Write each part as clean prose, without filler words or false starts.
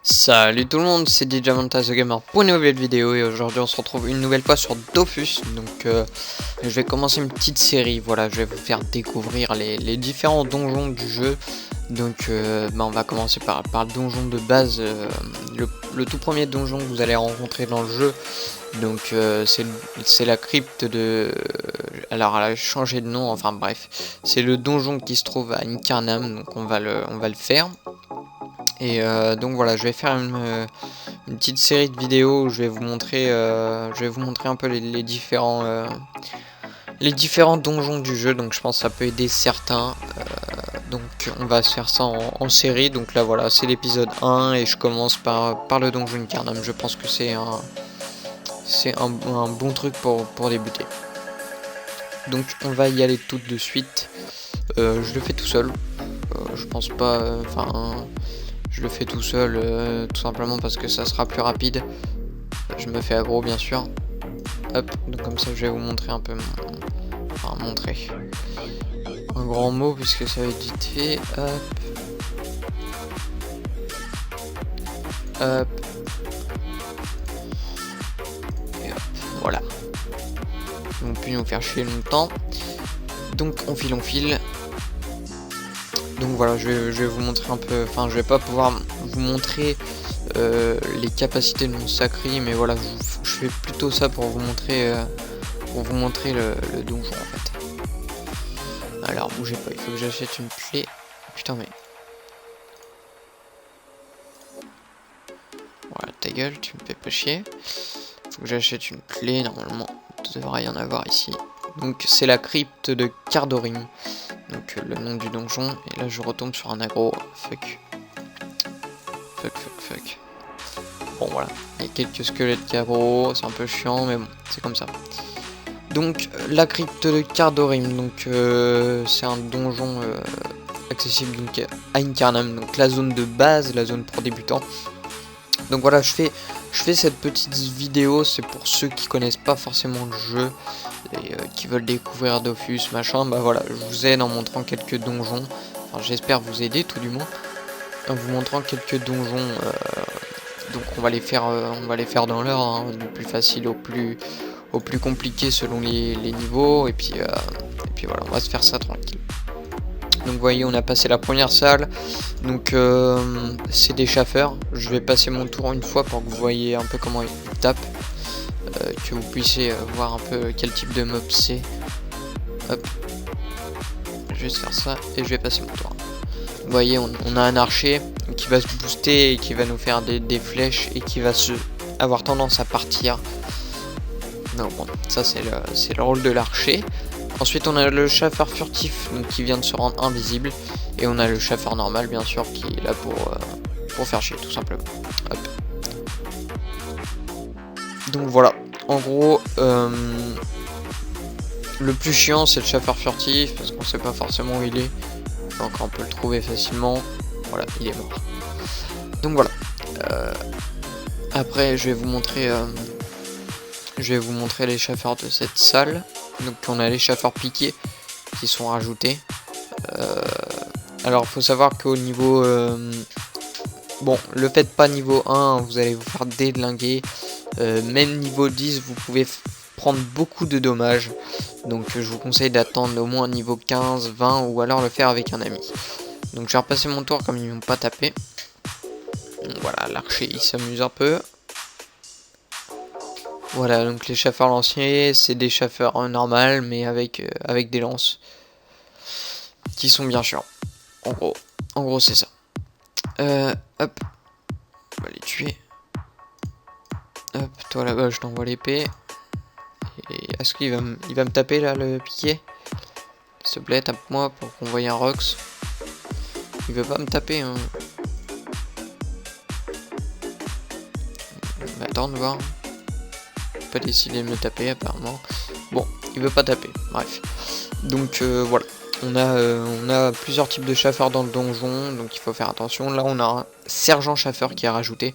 Salut tout le monde, c'est Digiamanta The Gamer pour une nouvelle vidéo et aujourd'hui on se retrouve une nouvelle fois sur Dofus. Donc je vais commencer une petite série, voilà, je vais vous faire découvrir les différents donjons du jeu. Donc on va commencer par le donjon de base, le tout premier donjon que vous allez rencontrer dans le jeu. Donc c'est la crypte de... Alors elle a changé de nom, enfin bref, c'est le donjon qui se trouve à Incarnam, donc on va le faire. Et donc voilà, je vais faire une petite série de vidéos où je vais vous montrer un peu les différents donjons du jeu. Donc je pense que ça peut aider certains. Donc on va se faire ça en série. Donc là voilà, c'est l'épisode 1 et je commence par le donjon Incarnam. Je pense que c'est un bon truc pour débuter. Donc on va y aller tout de suite. Je le fais tout seul. Je pense pas... je le fais tout seul, tout simplement parce que ça sera plus rapide. Je me fais aggro bien sûr. Hop, donc comme ça je vais vous montrer un peu montrer. Un grand mot puisque ça va être vite fait. Hop. Hop. Et hop, voilà. Ils vont plus nous faire chier longtemps. Donc on file. Donc voilà, je vais vous montrer un peu, enfin je vais pas pouvoir vous montrer les capacités de mon Sacri, mais voilà, je fais plutôt ça pour vous montrer le donjon en fait. Alors bougez pas, il faut que j'achète une clé. Putain mais... Voilà, ta gueule, tu me fais pas chier. Faut que j'achète une clé, normalement, il devrait y en avoir ici. Donc c'est la crypte de Cardorim. Donc le nom du donjon, et là je retombe sur un aggro, fuck. Bon voilà, il y a quelques squelettes qui aggro, c'est un peu chiant, mais bon, c'est comme ça. Donc la crypte de Cardorim, donc c'est un donjon accessible donc, à Incarnam, donc la zone de base, la zone pour débutants. Donc voilà, je fais cette petite vidéo, c'est pour ceux qui connaissent pas forcément le jeu et qui veulent découvrir Dofus, machin. Bah voilà, je vous aide en montrant quelques donjons. Enfin, j'espère vous aider tout du moins en vous montrant quelques donjons. Donc on va les faire dans l'ordre, hein, du plus facile au plus compliqué selon les niveaux. Et puis voilà, on va se faire ça tranquille. Donc vous voyez, on a passé la première salle. Donc c'est des chaffeurs. Je vais passer mon tour une fois pour que vous voyez un peu comment ils tapent. Que vous puissiez voir un peu quel type de mob c'est. Hop. Je vais juste faire ça et je vais passer mon tour. Vous voyez, on a un archer qui va se booster et qui va nous faire des flèches et qui va avoir tendance à partir. Non bon, ça c'est le rôle de l'archer. Ensuite on a le chaffeur furtif donc, qui vient de se rendre invisible. Et on a le chaffeur normal bien sûr qui est là pour faire chier tout simplement. Hop. Donc voilà, en gros le plus chiant c'est le chaffeur furtif parce qu'on sait pas forcément où il est. Donc on peut le trouver facilement. Voilà, il est mort. Donc voilà. Après je vais vous montrer les chaffeurs de cette salle. Donc on a les chaffeurs piqués qui sont rajoutés. Alors faut savoir qu'au niveau... bon, le faites pas niveau 1, vous allez vous faire dédlinguer. Même niveau 10, vous pouvez prendre beaucoup de dommages. Donc je vous conseille d'attendre au moins niveau 15, 20 ou alors le faire avec un ami. Donc je vais repasser mon tour comme ils m'ont pas tapé. Donc, voilà, l'archer il s'amuse un peu. Voilà, donc les chaffeurs lanciers, c'est des chaffeurs normaux mais avec des lances. Qui sont bien chiants. En gros c'est ça. Hop. On va les tuer. Hop, toi là-bas je t'envoie l'épée. Et est-ce qu'il va me taper là le piqué? S'il te plaît, tape-moi pour qu'on voie un Rox. Il veut pas me taper hein. On va attendre voir. Il n'a pas décidé de me taper apparemment. Bon, il veut pas taper, bref. Donc voilà. On a plusieurs types de chaffeurs dans le donjon, donc il faut faire attention. Là on a un sergent chaffeur qui est rajouté.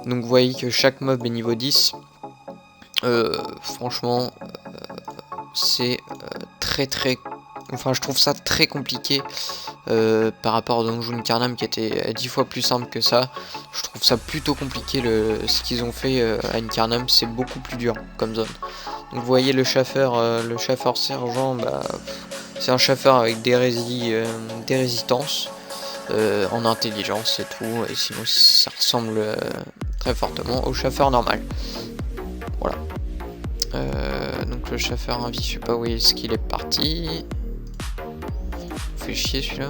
Donc vous voyez que chaque mob est niveau 10. Franchement, c'est très... Enfin je trouve ça très compliqué par rapport au donjon Incarnam qui était 10 fois plus simple que ça. Je trouve ça plutôt compliqué ce qu'ils ont fait à Incarnam, c'est beaucoup plus dur comme zone. Donc vous voyez le chaffeur sergent, bah, c'est un chaffeur avec des résistances en intelligence et tout, et sinon ça ressemble très fortement au chaffeur normal. Voilà. Donc le chaffeur invi, je sais pas où est-ce qu'il est parti. Fait chier celui-là.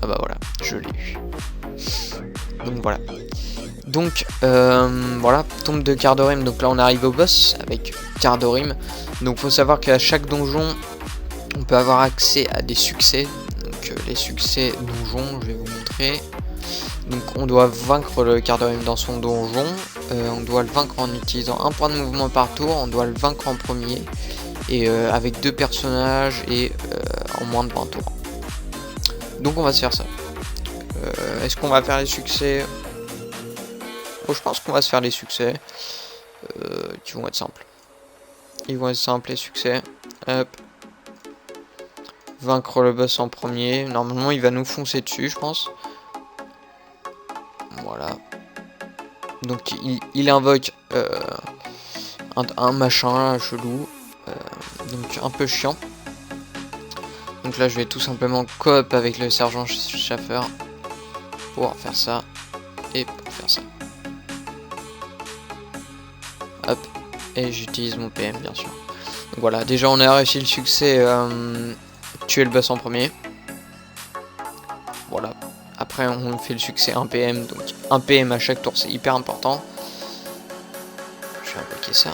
Ah bah voilà, je l'ai eu. Donc voilà. Donc voilà, tombe de Cardorim. Donc là on arrive au boss avec Cardorim. Donc faut savoir qu'à chaque donjon, on peut avoir accès à des succès. Donc les succès donjon, je vais vous montrer. Donc on doit vaincre le Cardorim dans son donjon. On doit le vaincre en utilisant un point de mouvement par tour. On doit le vaincre en premier. Et avec 2 personnages et en moins de 20 tours. Donc on va se faire ça. Est-ce qu'on va faire les succès? Bon, je pense qu'on va se faire les succès. Qui vont être simples. Ils vont être simples les succès. Hop. Vaincre le boss en premier. Normalement il va nous foncer dessus je pense. Voilà. Donc il invoque un machin là, chelou. Donc un peu chiant. Donc là je vais tout simplement coop avec le sergent chaffeur pour faire ça et pour faire ça. Hop, et j'utilise mon PM bien sûr. Donc voilà, déjà on a réussi le succès, tuer le boss en premier. Voilà, après on fait le succès 1 PM, donc 1 PM à chaque tour c'est hyper important. Je vais invoquer ça.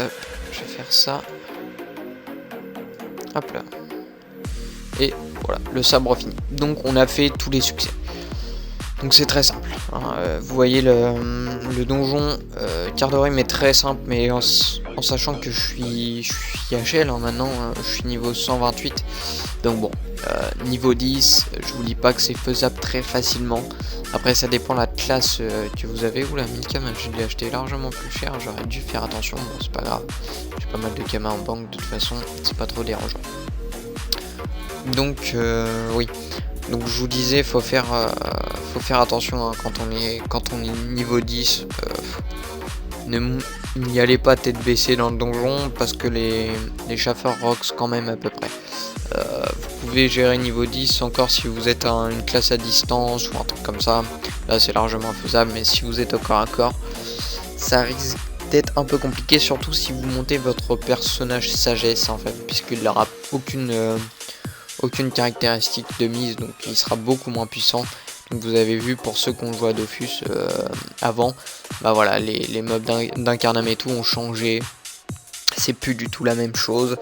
Hop, je vais faire ça. Hop là. Et voilà, le sabre fini. Donc on a fait tous les succès. Donc c'est très simple. Hein. Vous voyez le donjon Cardorim est très simple, mais en sachant que je suis HL hein, maintenant, je suis niveau 128. Donc bon, niveau 10, je vous dis pas que c'est faisable très facilement. Après ça dépend de la classe que vous avez. Oula, 1000 kamas, je l'ai acheté largement plus cher, j'aurais dû faire attention, bon c'est pas grave. J'ai pas mal de kamas en banque de toute façon, c'est pas trop dérangeant. Donc oui. Donc je vous disais, faut faire attention hein, quand on est niveau 10. N'y allez pas tête baissée dans le donjon parce que les chaffeurs rocks quand même à peu près. Vous pouvez gérer niveau 10 encore si vous êtes une classe à distance ou un truc comme ça. Là c'est largement faisable, mais si vous êtes au corps à corps, ça risque d'être un peu compliqué, surtout si vous montez votre personnage sagesse en fait, puisqu'il n'aura aucune caractéristique de mise, donc il sera beaucoup moins puissant. Donc vous avez vu pour ceux qui ont joué à Dofus avant, bah voilà, les mobs d'Incarnam et tout ont changé, c'est plus du tout la même chose.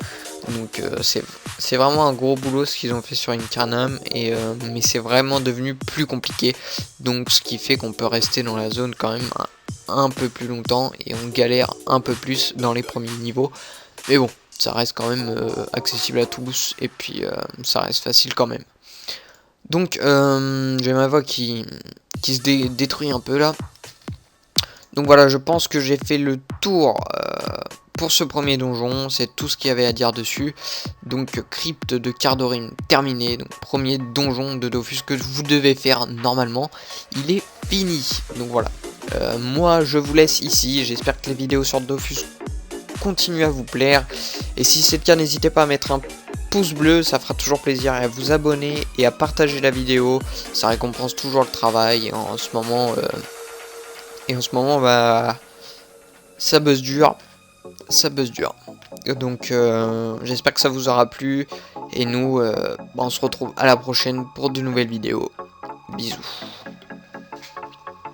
Donc c'est vraiment un gros boulot ce qu'ils ont fait sur Incarnam, mais c'est vraiment devenu plus compliqué, donc ce qui fait qu'on peut rester dans la zone quand même un peu plus longtemps et on galère un peu plus dans les premiers niveaux, mais bon, ça reste quand même accessible à tous et puis ça reste facile quand même. Donc j'ai ma voix qui se détruit un peu là. Donc voilà, je pense que j'ai fait le tour pour ce premier donjon, c'est tout ce qu'il y avait à dire dessus. Donc crypte de Cardorim terminé, donc premier donjon de Dofus que vous devez faire normalement, il est fini. Donc voilà, moi je vous laisse ici, j'espère que les vidéos sur Dofus continuent à vous plaire. Et si c'est le cas, n'hésitez pas à mettre un pouce bleu, ça fera toujours plaisir, et à vous abonner et à partager la vidéo, ça récompense toujours le travail. Et en ce moment, bah, ça buzz dur. Donc j'espère que ça vous aura plu, et nous on se retrouve à la prochaine pour de nouvelles vidéos. Bisous.